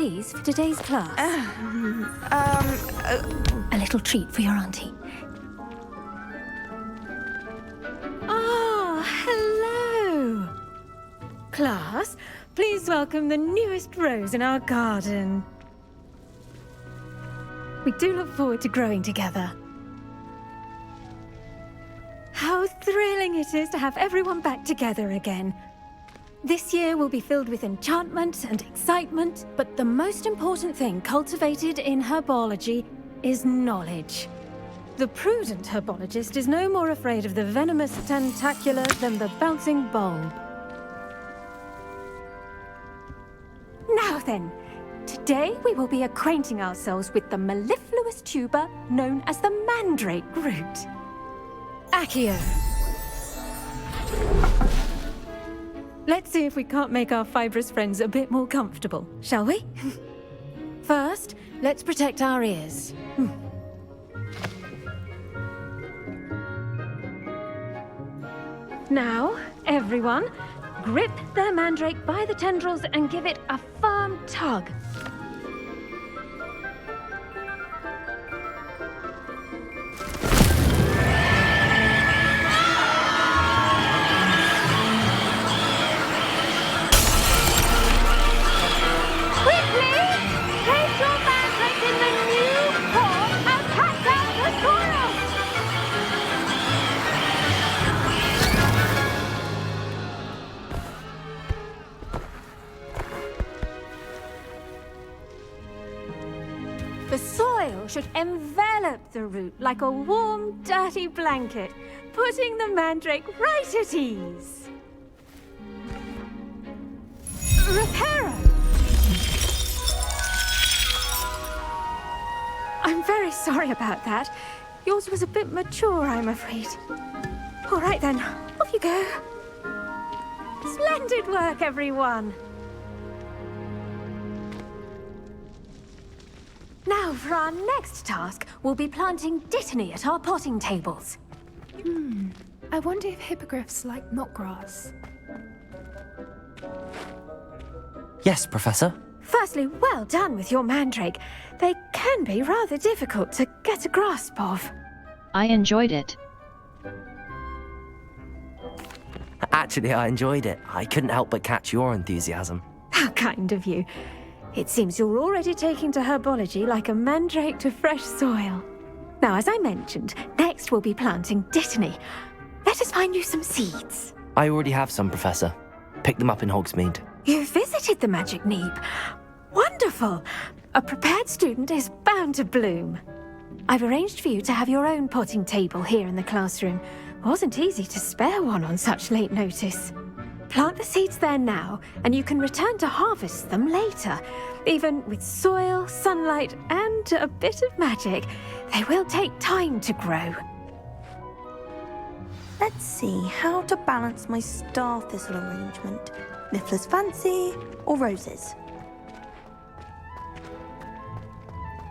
please, for today's class? A little treat for your auntie. Oh, hello! Class, please welcome the newest rose in our garden. We do look forward to growing together. How thrilling it is to have everyone back together again. This year will be filled with enchantment and excitement, but the most important thing cultivated in herbology is knowledge. The prudent herbologist is no more afraid of the venomous tentacular than the bouncing bulb. Now then, today we will be acquainting ourselves with the mellifluous tuber known as the mandrake root. Accio. Let's see if we can't make our fibrous friends a bit more comfortable, shall we? First, let's protect our ears. Now, everyone, grip their mandrake by the tendrils and give it a firm tug. The soil should envelop the root like a warm, dirty blanket, putting the mandrake right at ease. Reparo! I'm very sorry about that. Yours was a bit mature, I'm afraid. All right then, off you go. Splendid work, everyone! Now, for our next task, we'll be planting dittany at our potting tables. I wonder if hippogriffs like knotgrass. Yes, Professor. Firstly, well done with your mandrake. They can be rather difficult to get a grasp of. I enjoyed it. Actually, I enjoyed it. I couldn't help but catch your enthusiasm. How kind of you. It seems you're already taking to herbology like a mandrake to fresh soil. Now, as I mentioned, next we'll be planting dittany. Let us find you some seeds. I already have some, Professor. Picked them up in Hogsmeade. You visited the Magic Neep. Wonderful! A prepared student is bound to bloom. I've arranged for you to have your own potting table here in the classroom. Wasn't easy to spare one on such late notice. Plant the seeds there now, and you can return to harvest them later. Even with soil, sunlight, and a bit of magic, they will take time to grow. Let's see how to balance my star thistle arrangement. Niffler's fancy or roses?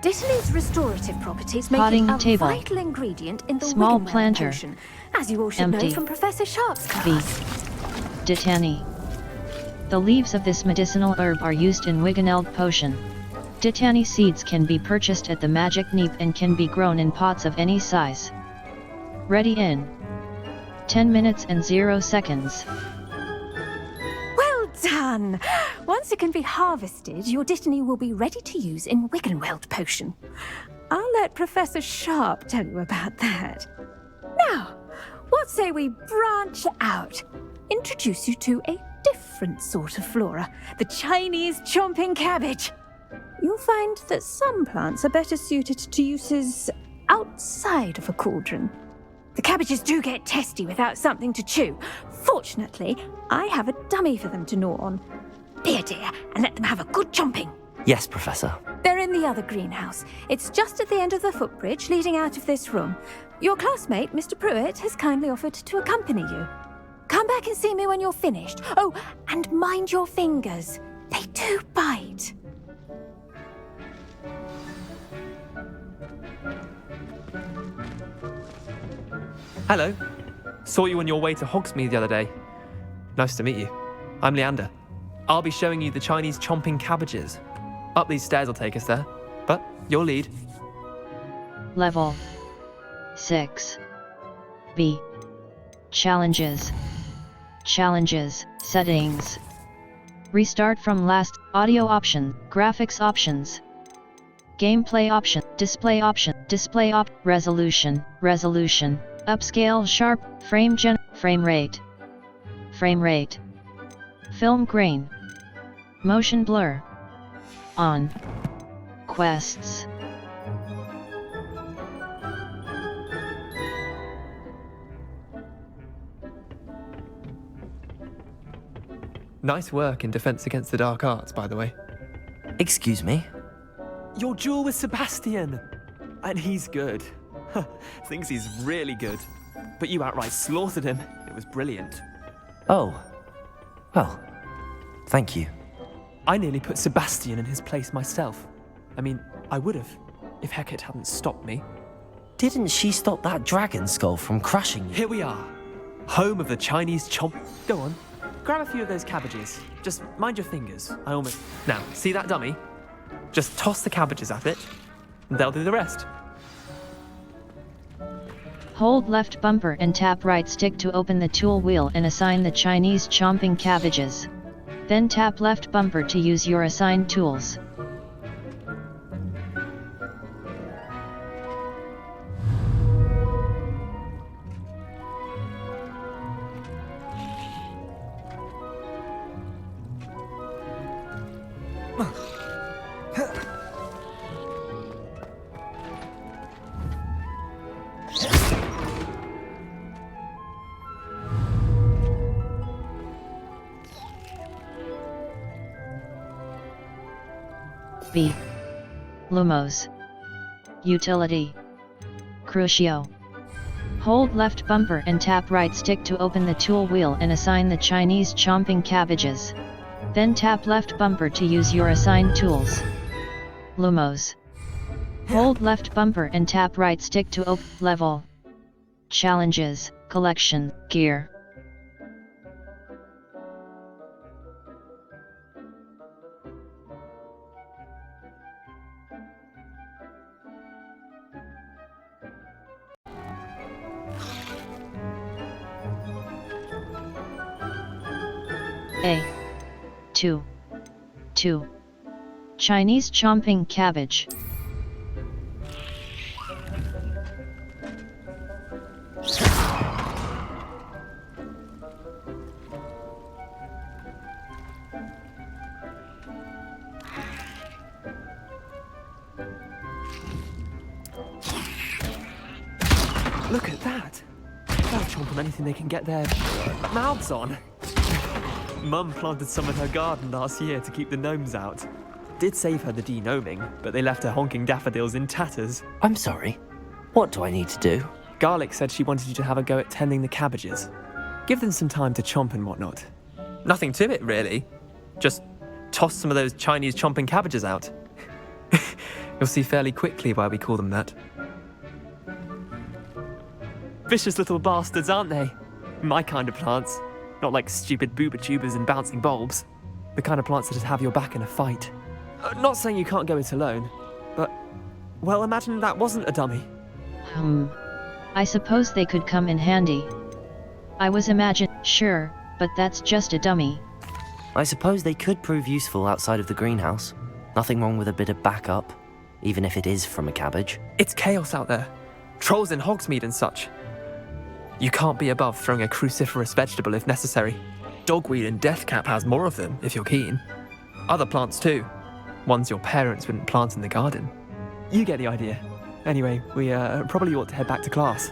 Dittany's restorative properties make Potting it a table. vital ingredient in the Small Wiggenweld planter. potion, as you all should Empty. know from Professor Sharp's V. class. Dittany. The leaves of this medicinal herb are used in Wiggenweld potion. Dittany seeds can be purchased at the Magic Neep and can be grown in pots of any size. Ready in 10 minutes and 0 seconds. Well done! Once it can be harvested, your dittany will be ready to use in Wiggenweld potion. I'll let Professor Sharp tell you about that. Now, what say we branch out? Introduce you to a different sort of flora, the Chinese chomping cabbage. You'll find that some plants are better suited to uses outside of a cauldron. The cabbages do get testy without something to chew. Fortunately, I have a dummy for them to gnaw on. Be a dear and let them have a good chomping. Yes, Professor. They're in the other greenhouse. It's just at the end of the footbridge leading out of this room. Your classmate, Mr. Pruitt, has kindly offered to accompany you. Come back and see me when you're finished. Oh, and mind your fingers. They do bite. Hello. Saw you on your way to Hogsmeade the other day. Nice to meet you. I'm Leander. I'll be showing you the Chinese chomping cabbages. Up these stairs will take us there. But your lead. Level 6. B. Challenges. Challenges. Settings. Restart from last. Audio option. Graphics options. Gameplay option. Display option. Display resolution. Resolution. Upscale sharp. Frame rate. Frame rate. Film grain. Motion blur. On. Quests. Nice work in Defense Against the Dark Arts, by the way. Excuse me? Your duel with Sebastian! And he's good. Thinks he's really good. But you outright slaughtered him. It was brilliant. Oh. Well, thank you. I nearly put Sebastian in his place myself. I mean, I would have, if Hecate hadn't stopped me. Didn't she stop that dragon skull from crushing you? Here we are. Home of the Chinese chomp. Go on. Grab a few of those cabbages. Just mind your fingers. Now, see that dummy? Just toss the cabbages at it, and they'll do the rest. Hold left bumper and tap right stick to open the tool wheel and assign the Chinese chomping cabbages. Then tap left bumper to use your assigned tools. B. Lumos. Utility. Crucio. Hold left bumper and tap right stick to open the tool wheel and assign the Chinese chomping cabbages. Then tap left bumper to use your assigned tools. Lumos. Hold left bumper and tap right stick to open level. Challenges, collection, gear. A. 2. Chinese chomping cabbage. Look at that! They'll chomp on anything they can get their mouths on. Mum planted some in her garden last year to keep the gnomes out. Did save her the de-gnoming, but they left her honking daffodils in tatters. I'm sorry. What do I need to do? Garlic said she wanted you to have a go at tending the cabbages. Give them some time to chomp and whatnot. Nothing to it, really. Just toss some of those Chinese chomping cabbages out. You'll see fairly quickly why we call them that. Vicious little bastards, aren't they? My kind of plants. Not like stupid booba tubers and bouncing bulbs. The kind of plants that just have your back in a fight. Not saying you can't go it alone, but, well, imagine that wasn't a dummy. I suppose they could come in handy. I was sure, but that's just a dummy. I suppose they could prove useful outside of the greenhouse. Nothing wrong with a bit of backup, even if it is from a cabbage. It's chaos out there. Trolls in Hogsmeade and such. You can't be above throwing a cruciferous vegetable if necessary. Dogweed and deathcap has more of them, if you're keen. Other plants too. Ones your parents wouldn't plant in the garden. You get the idea. Anyway, we probably ought to head back to class.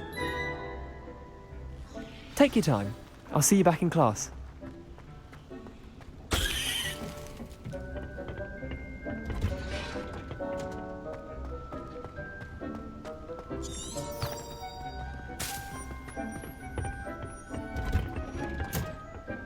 Take your time. I'll see you back in class.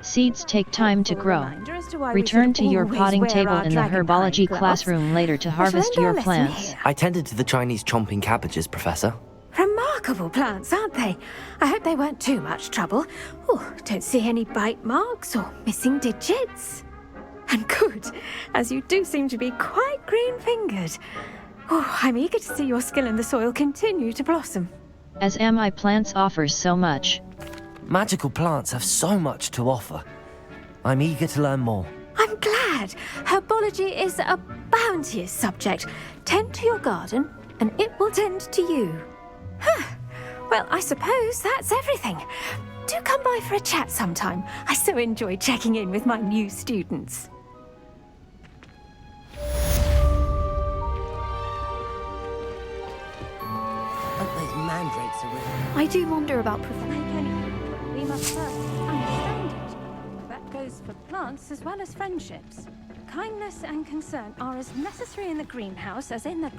Seeds take time to grow. Reminder as to why we Return should to your always potting wear table our in the dragon herbology gloves. classroom later to We shall harvest end our your lesson plants. here. I tended to the Chinese chomping cabbages, Professor. Remarkable plants, aren't they? I hope they weren't too much trouble. Oh, don't see any bite marks or missing digits. And good, as you do seem to be quite green-fingered. Oh, I'm eager to see your skill in the soil continue to blossom. As MI plants offers so much. Magical plants have so much to offer. I'm eager to learn more. I'm glad. Herbology is a bounteous subject. Tend to your garden, and it will tend to you. Well, I suppose that's everything. Do come by for a chat sometime. I so enjoy checking in with my new students. Those mandrakes are real. I do wonder about Professor. We must first understand it. That goes for plants as well as friendships. Kindness and concern are as necessary in the greenhouse as in the